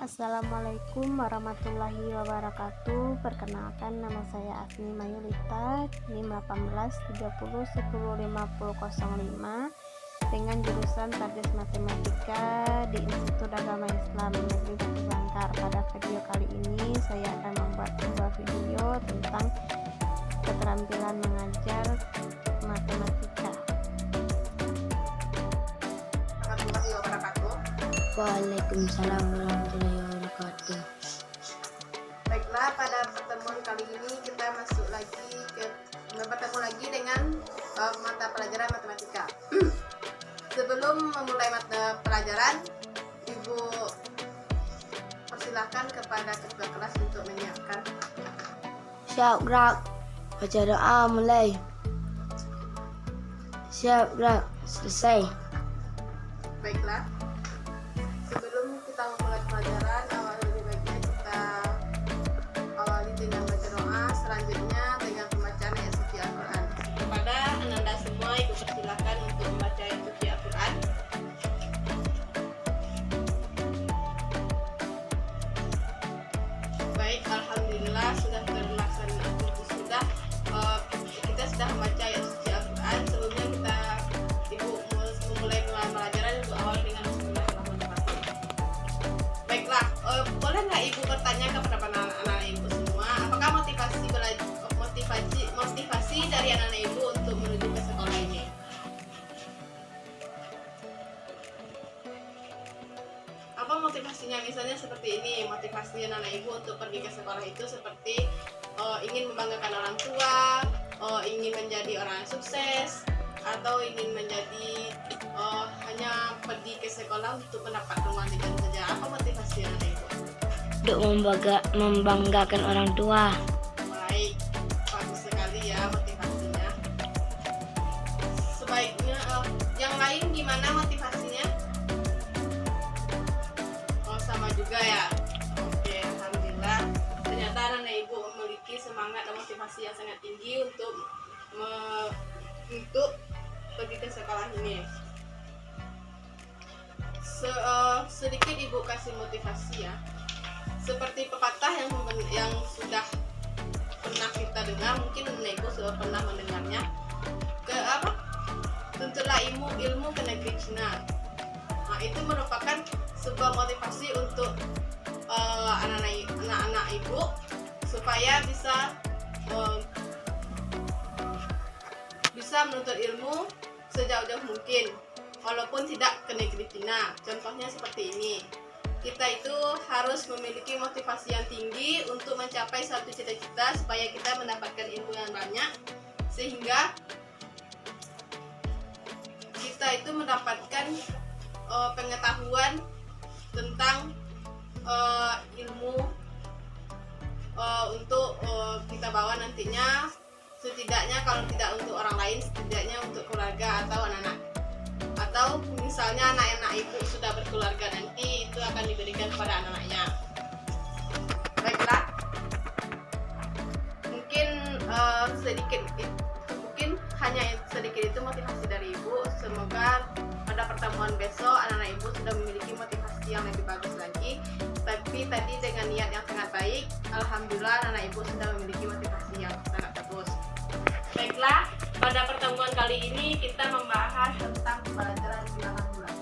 Assalamualaikum warahmatullahi wabarakatuh. Perkenalkan, nama saya Asmi Mayulita, NIM 1830105005 dengan jurusan Tardes Matematika di Institut Agama Islam Negeri Batu Sangkar. Pada video kali ini saya akan membuat sebuah video tentang keterampilan mengajar matematika. Waalaikumsalam warahmatullahi wabarakatuh. Baiklah, pada pertemuan kali ini kita bertemu lagi dengan mata pelajaran matematika. Sebelum memulai mata pelajaran, Ibu persilahkan kepada ketua kelas untuk menyiapkan. Siap gerak, baca doa mulai. Siap gerak, selesai. Baiklah, sebelum kita memulai pelajaran, lebih baiknya kita awali dengan baca doa, selanjutnya dengan pembacaan ayat suci Al-Quran. Kepada Ananda semua, Ibu persilakan untuk membaca ayat suci Al-Quran. Baik, alhamdulillah sudah terlaksana. Kita sudah membaca ayat suci Al-Quran. Sebelumnya Ibu memulai pelajaran Ibu awal dengan Bismillahirrahmanirrahim. Baiklah, boleh nggak Ibu bertanya kepada anak-anak Ibu semua, apakah motivasi dari anak-anak Ibu untuk menuju ke sekolah ini? Apa motivasinya? Misalnya seperti ini, motivasi anak-anak Ibu untuk pergi ke sekolah itu seperti ingin membanggakan orang tua, ingin menjadi orang yang sukses, atau ingin menjadi hanya pergi ke sekolah untuk mendapat kemampuan saja. Apa motivasi anak Ibu? Untuk membanggakan orang tua. Baik, bagus sekali ya motivasinya. Sebaiknya yang lain gimana motivasinya? Oh, sama juga ya. Oke, alhamdulillah. Ternyata anak Ibu memiliki semangat dan motivasi yang sangat tinggi untuk pergi ke sekolah ini. Sedikit Ibu kasih motivasi ya. Seperti pepatah yang sudah pernah kita dengar, mungkin Ibu sudah pernah mendengarnya. Tuntutlah ilmu ke negeri Cina. Nah, itu merupakan sebuah motivasi untuk anak-anak Ibu supaya bisa menuntut ilmu sejauh-jauh mungkin, walaupun tidak ke negeri Cina. Contohnya seperti ini. Kita itu harus memiliki motivasi yang tinggi untuk mencapai suatu cita-cita supaya kita mendapatkan ilmu yang banyak, sehingga kita itu mendapatkan pengetahuan tentang ilmu untuk kita bawa nantinya, setidaknya kalau tidak untuk orang lain, setidaknya untuk keluarga atau anak-anak. Atau misalnya anak-anak Ibu sudah berkeluarga nanti, itu akan diberikan kepada anak-anaknya. Baiklah, mungkin hanya sedikit itu motivasi dari Ibu. Semoga pada pertemuan besok anak-anak Ibu sudah memiliki motivasi yang lebih bagus lagi. Tapi tadi dengan niat yang sangat baik, alhamdulillah anak Ibu sudah memiliki motivasi yang sangat bagus. Baiklah, pada pertemuan kali ini kita membahas tentang pembelajaran bilangan bulat.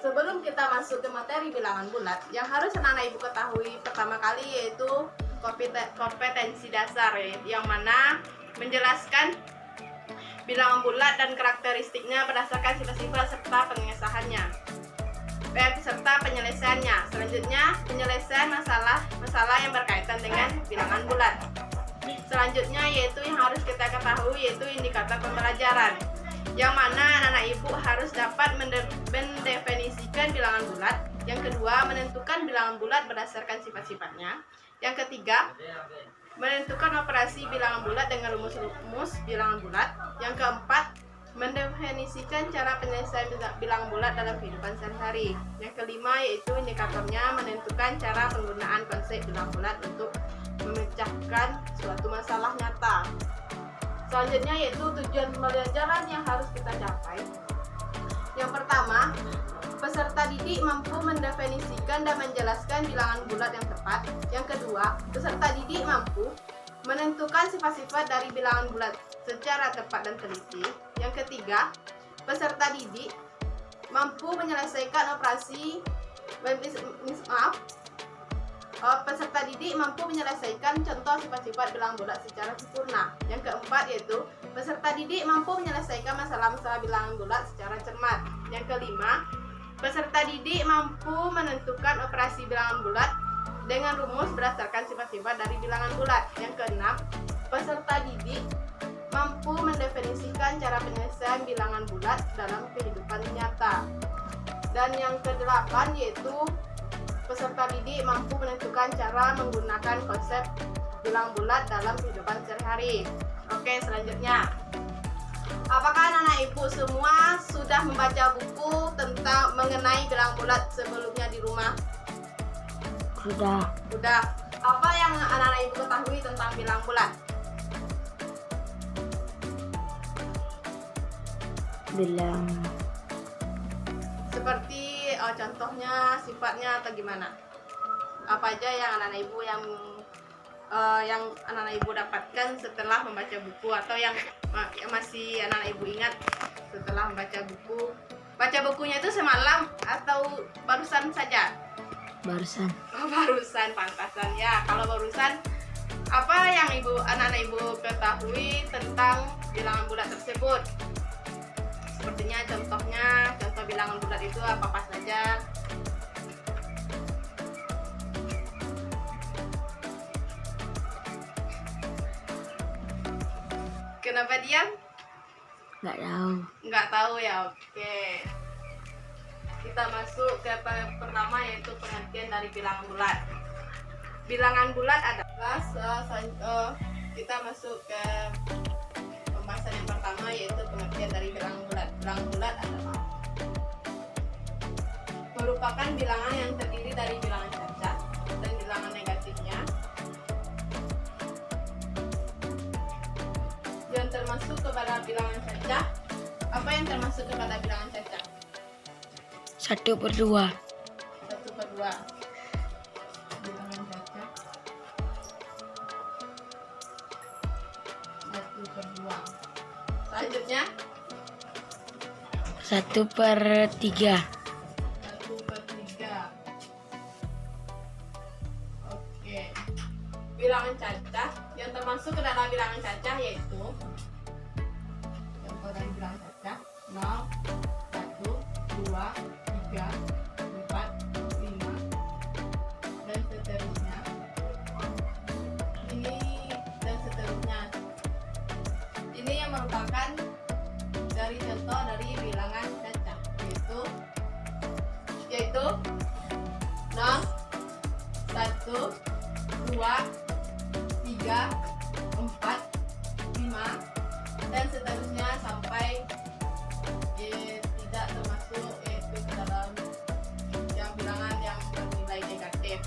Sebelum kita masuk ke materi bilangan bulat, yang harus anak-anak Ibu ketahui pertama kali yaitu kompetensi dasar, yang mana menjelaskan bilangan bulat dan karakteristiknya berdasarkan sifat-sifat serta pengesahannya serta penyelesaiannya. Selanjutnya, penyelesaian masalah yang berkaitan dengan bilangan bulat. Selanjutnya yaitu yang harus kita ketahui yaitu indikator pembelajaran, yang mana anak-anak Ibu harus dapat mendefinisikan bilangan bulat. Yang kedua, menentukan bilangan bulat berdasarkan sifat-sifatnya. Yang ketiga, menentukan operasi bilangan bulat dengan rumus-rumus bilangan bulat. Yang keempat, mendefinisikan cara penyelesaian bilangan bulat dalam kehidupan sehari-hari. Yang kelima yaitu indikatornya, menentukan cara penggunaan konsep bilangan bulat untuk memecahkan suatu masalah nyata. Selanjutnya yaitu tujuan pembelajaran yang harus kita capai. Yang pertama, peserta didik mampu mendefinisikan dan menjelaskan bilangan bulat yang tepat. Yang kedua, peserta didik mampu menentukan sifat-sifat dari bilangan bulat secara tepat dan teliti. Yang ketiga, peserta didik mampu menyelesaikan operasi peserta didik mampu menyelesaikan contoh sifat-sifat bilangan bulat secara sempurna. Yang keempat yaitu peserta didik mampu menyelesaikan masalah-masalah bilangan bulat secara cermat. Yang kelima, peserta didik mampu menentukan operasi bilangan bulat dengan rumus berdasarkan sifat-sifat dari bilangan bulat. Yang keenam, peserta didik mampu mendefinisikan cara penyelesaian bilangan bulat dalam kehidupan nyata. Dan yang kedelapan yaitu peserta didik mampu menentukan cara menggunakan konsep bilangan bulat dalam kehidupan sehari-hari. Oke, selanjutnya. Apakah anak-anak ibu semua sudah membaca buku tentang mengenai bilangan bulat sebelumnya di rumah? Sudah. Sudah. Apa yang anak-anak ibu ketahui tentang bilangan bulat? Bilang Seperti contohnya, sifatnya atau gimana? Apa aja yang anak-anak ibu yang anak-anak ibu dapatkan setelah membaca buku, atau yang masih anak-anak ibu ingat setelah membaca buku? Baca bukunya itu semalam atau barusan saja? barusan. Oh, barusan, pantasan ya. Kalau barusan, apa yang anak-anak ibu ketahui tentang bilangan bulat tersebut? Sepertinya contoh bilangan bulat itu apa saja? Kenapa diam? Nggak tahu. Nggak tahu ya, oke. Kita masuk ke pertama yaitu pengertian dari bilangan bulat. Bilangan bulat adalah kita masuk ke pembahasan yang pertama yaitu pengertian dari bilangan bulat. Bilangan bulat adalah merupakan bilangan yang terdiri dari bilangan cacat dan bilangan negatifnya, yang termasuk kepada bilangan cacat. Apa yang termasuk kepada bilangan cacat? 1/2. 1/2 bilangan cacat 1/2. Selanjutnya 1/3. 1/3. Oke. Bilangan cacah yang termasuk ke dalam bilangan cacah yaitu contoh dari bilangan cacah 0, 1, 2, 3, 4, 5 dan seterusnya. Ini dan seterusnya. Ini yang merupakan dari contoh dari bilangan cacah yaitu 0, 1, 2, 3, 4, 5 dan seterusnya sampai tidak termasuk yaitu ke dalam yang bilangan yang bernilai negatif.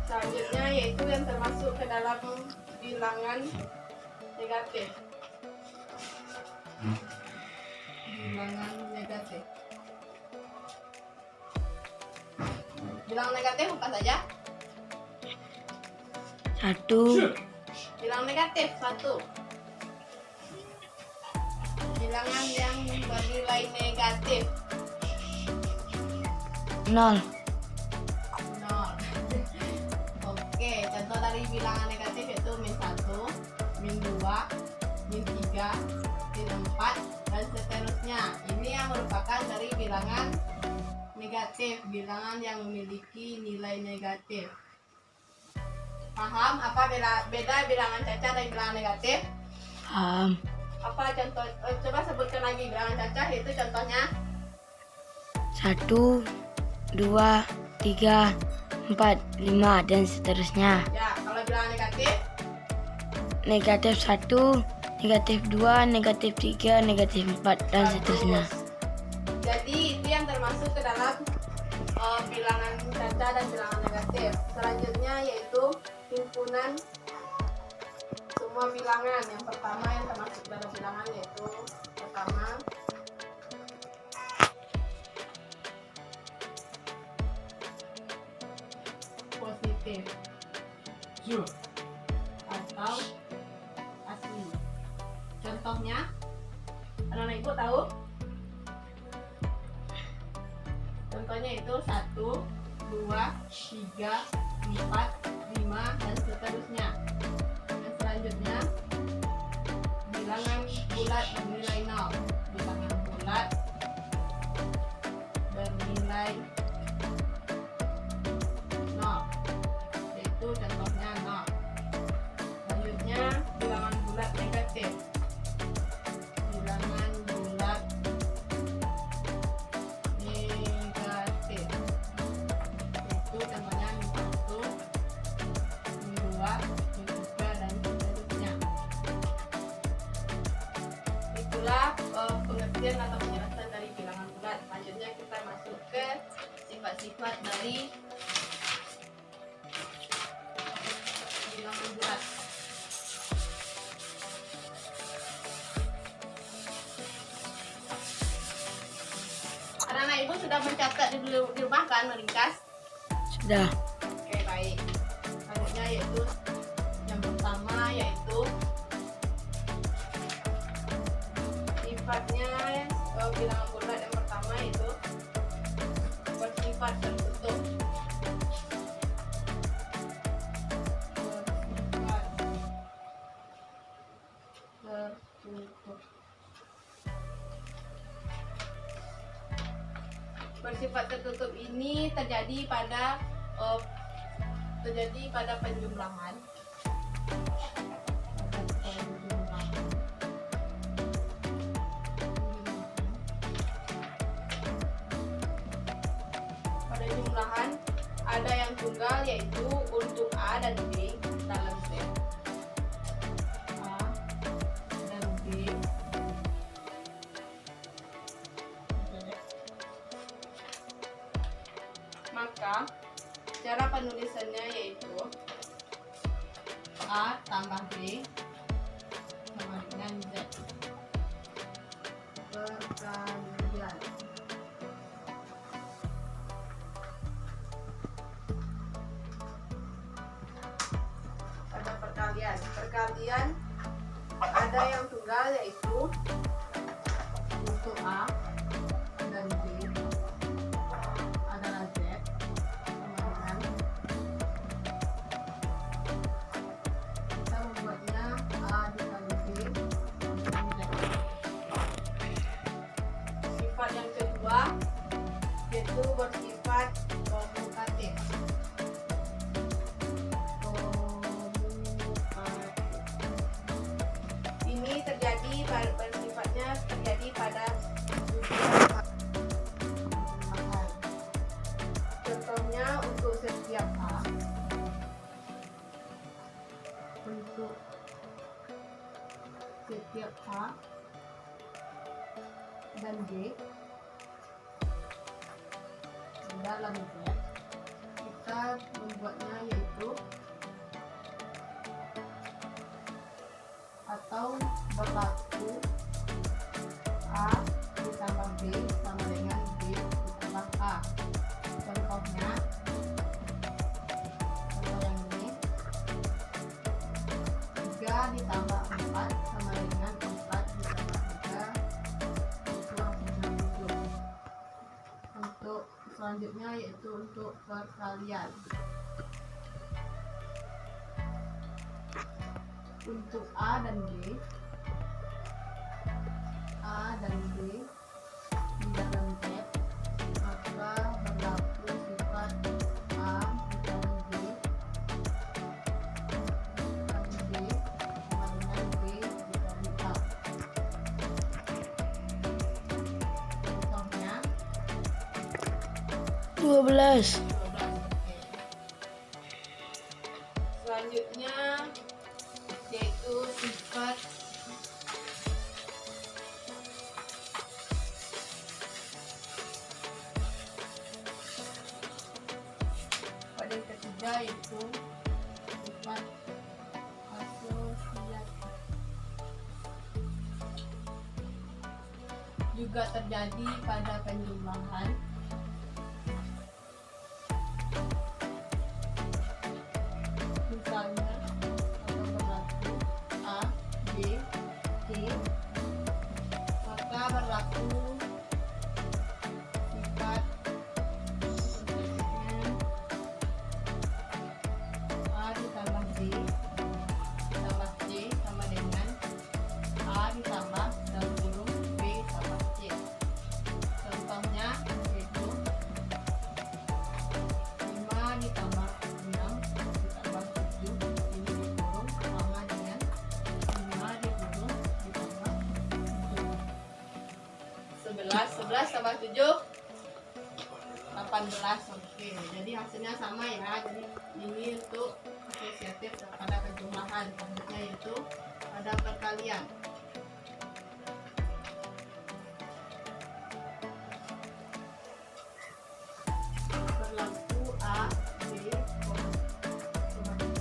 Selanjutnya yaitu yang termasuk ke dalam bilangan negatif. Bilangan negatif. Bilangan negatif apa saja? 1. Bilangan negatif 1. Bilangan yang bernilai negatif 0. 0. Oke, contoh dari bilangan negatif yaitu -1, -2, -3, -4 dan seterusnya. Ini yang merupakan dari bilangan negatif, bilangan yang memiliki nilai negatif. Paham apa beda bilangan cacat dan bilangan negatif? Paham. Apa contoh? Coba sebutkan lagi bilangan cacat itu contohnya. 1, 2, 3, 4, 5 dan seterusnya. Ya, kalau bilangan negatif Negatif 1, negatif 2, negatif 3, negatif 4 dan seterusnya. Jadi itu yang termasuk ke dalam bilangan cacat dan bilangan negatif. Selanjutnya yaitu himpunan semua semua bilangan. Yang pertama yang termasuk dalam bilangan yaitu pertama positif atau asli. Contohnya, anak-anak ibu tahu? Contohnya itu 1, 2, 3, 4, 5 dan seterusnya. Yang selanjutnya bilangan bulat bernilai 0. Bilangan bulat bernilai 0, yaitu contohnya 0. Selanjutnya bilangan bulat negatif. Bilangan bulat negatif, yaitu contohnya 1, 2, 3 dan seterusnya. Itulah pengertian atau penjelasan dari bilangan bulat. Selanjutnya kita masuk ke sifat-sifat dari bilangan bulat. Anak-anak ibu sudah mencatat di rumah kan, meringkas? Sudah. Oke, baik. Selanjutnya yaitu yang pertama yaitu sifatnya bilangan bulat yang pertama itu bersifat tertutup. Bersifat tertutup ini terjadi pada penjumlahan. Pada jumlahan ada yang tunggal yaitu untuk A dan B dalam set. A dan B. Maka cara penulisannya yaitu A tambah B sama dengan Z. Perkalian. Pada perkalian ada yang tunggal yaitu untuk A dan B adalah Z sama dengan kita membuatnya A dikali B sama Z. Sifat yang kedua yaitu bersifat komutatif. Ini bersifatnya terjadi pada contohnya untuk setiap A, untuk setiap A dan B dalam Z kita membuatnya yaitu atau berlaku A ditambah B sama dengan B ditambah A. Contohnya contoh yang ini 3 ditambah 4 sama dengan 4 ditambah 3 itu hasilnya 7. Untuk selanjutnya yaitu untuk perkalian. Untuk A dan B di dalam Z maka berlaku sifat A ditambah B sama dengan B dikali A. Contohnya 12. Selanjutnya yaitu sifat pada yang ketiga yaitu sifat asosiatif. juga terjadi pada penjumlahan. Misalnya atau berlaku A, B, C, maka berlaku sifat selanjutnya A ditambah B ditambah C sama dengan A ditambah dalam kurung B tambah C. Contohnya yaitu 5 ditambah 6 ditambah 7 ini dikurung sama dengan 5 dikurung ditambah 7. 11 tambah 7 18. Oke, jadi hasilnya sama ya. Jadi ini untuk asosiatif pada penjumlahan, selanjutnya yaitu pada perkalian. Berlaku A, B, sama C,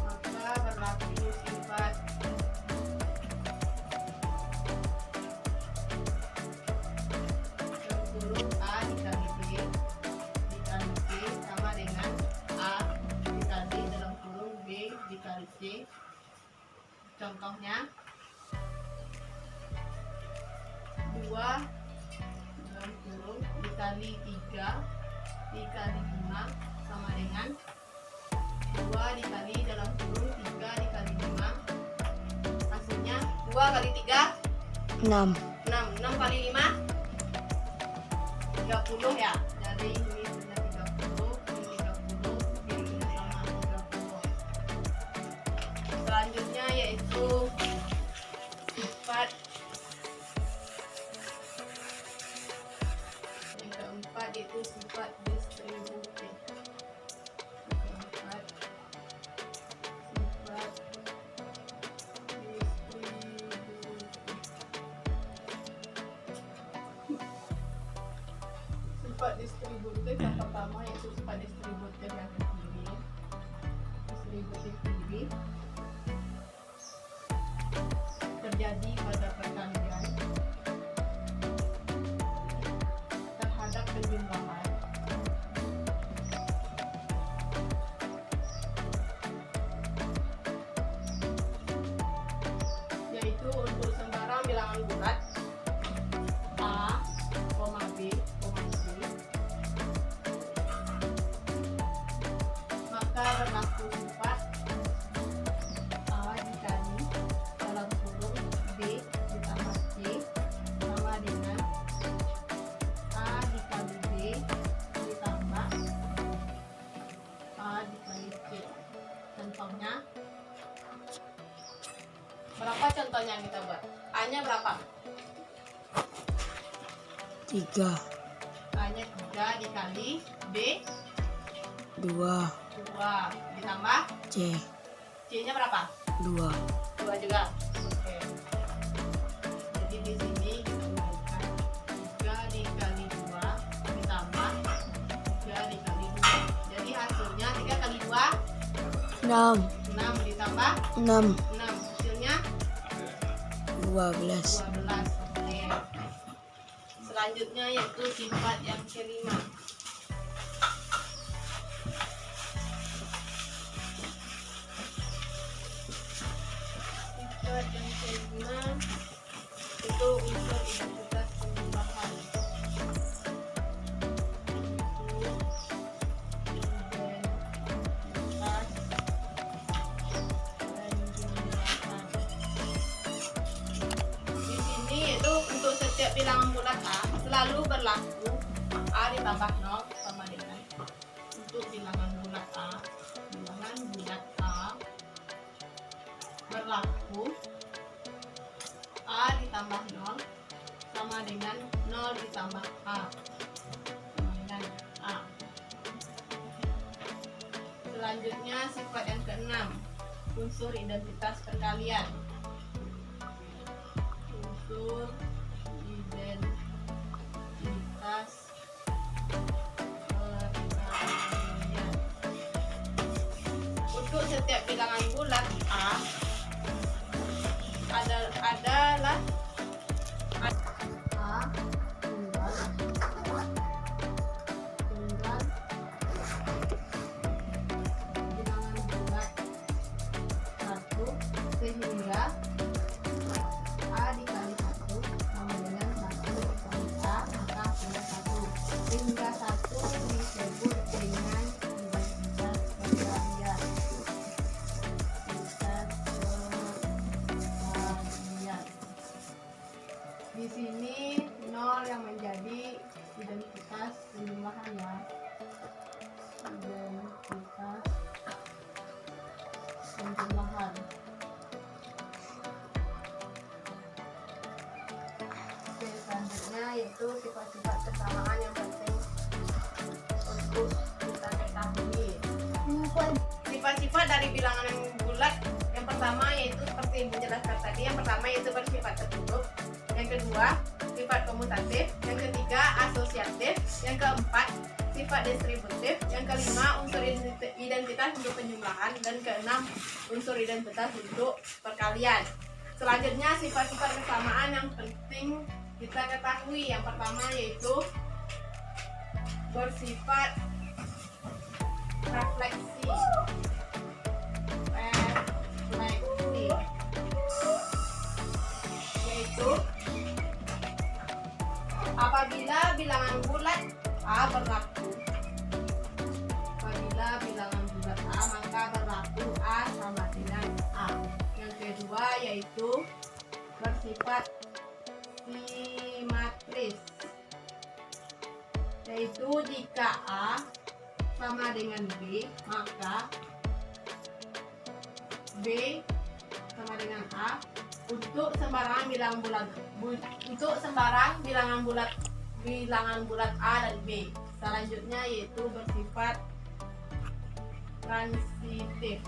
maka berlaku sifat dalam kurung A dikali B dikali C sama dengan A dikali dalam kurung B dikali C. Contohnya 2 dalam kurung dikali 3 dikali 5 sama dengan 2 dikali dalam kurung 3 dikali 5. Hasilnya 2 kali 3 6. 6 kali 5 30 ya. Jadi ini sudah 30, ini 30, ini sama 30. Selanjutnya yaitu sifat yang keempat yaitu sifat distributif. Keempat sifat distributif. Sifat distributif yang pertama yaitu sifat distributif yang kiri. Distributif kiri terjadi pada perkalian terhadap penjumlahan yaitu untuk sembarang bilangan bulat A, B, C, maka berlaku sifat A dikali dalam kurung B ditambah C sama dengan A dikali B ditambah A dikali C. Contohnya berapa contohnya yang kita buat? A nya berapa? 3. A nya 3 dikali B 2. 2 ditambah C. C nya berapa? 2. 2 juga. Oke. Jadi di sini kita gunakan 3 dikali 2 ditambah 3 dikali 2. Jadi hasilnya 3 kali 2 6. 6 ditambah 6. 6. Hasilnya 12. 12. Oke. Selanjutnya yaitu sifat yang kelima. Sifat yang kelima itu unsur identitas penjumlahan. Di sini yaitu untuk setiap bilangan bulat A selalu berlaku A ditambah 0 sama dengan untuk bilangan bulat A berlaku A ditambah 0 sama dengan 0 ditambah A sama dengan A. Selanjutnya sifat yang keenam, unsur identitas perkalian. Unsur identitas perkalian. Untuk setiap bilangan bulat A adalah sehingga A dikali 1 sama dengan 1 dikali A, maka hasilnya 1. Sehingga 1 disebut dengan identitas perkalian. Di sini 0 yang menjadi identitas penjumlahan ya. Identitas penjumlahan. Oke, selanjutnya yaitu sifat-sifat kesamaan yang penting untuk kita ketahui. Sifat-sifat dari bilangan yang bulat yang pertama yaitu seperti yang dijelaskan tadi. Yang pertama yaitu bersifat tertutup. Yang kedua sifat komutatif. Yang ketiga asosiatif. Yang keempat sifat distributif. Yang kelima unsur identitas untuk penjumlahan. Dan keenam unsur identitas untuk perkalian. Selanjutnya sifat-sifat kesamaan yang penting kita ketahui. Yang pertama yaitu bersifat refleksi. Yaitu apabila bilangan bulat A berlaku. Apabila bilangan bulat A maka berlaku A sama dengan A. Yang kedua yaitu bersifat simetris. Yaitu jika A sama dengan B, maka B sama dengan A untuk sembarang bilangan bulat A dan B. Selanjutnya yaitu bersifat transitif.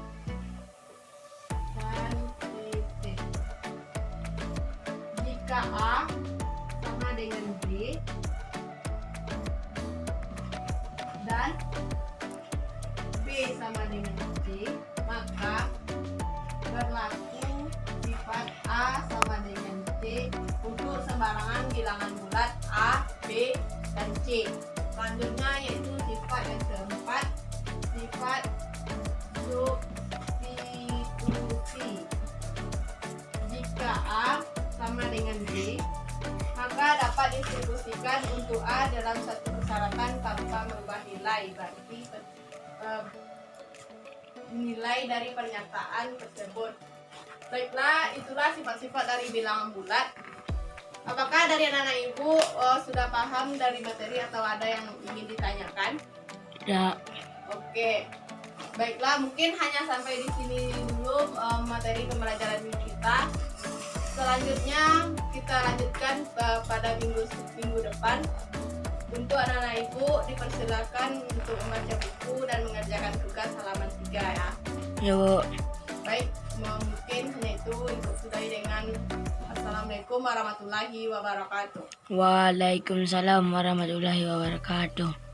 Jika A sama dengan B dan B sama dengan C, maka berlaku sifat A sama dengan C untuk sembarangan bilangan bulat A, B, dan C. Selanjutnya yaitu sifat yang keempat, sifat substitusi. Jika A sama dengan B, maka dapat distribusikan untuk A dalam satu persyaratan tanpa merubah nilai. Berarti nilai dari pernyataan tersebut. Baiklah, itulah sifat-sifat dari bilangan bulat. Apakah dari anak-anak ibu sudah paham dari materi atau ada yang ingin ditanyakan? Ya. Oke. Baiklah, mungkin hanya sampai di sini dulu materi pembelajaran kita. Selanjutnya kita lanjutkan pada minggu depan. Untuk anak-anak ibu dipersilakan untuk membaca buku dan mengerjakan tugas halaman 3 ya. Ya, Bu. Baik, mungkin hanya itu. Sudahi dengan Assalamualaikum warahmatullahi wabarakatuh. Waalaikumsalam warahmatullahi wabarakatuh.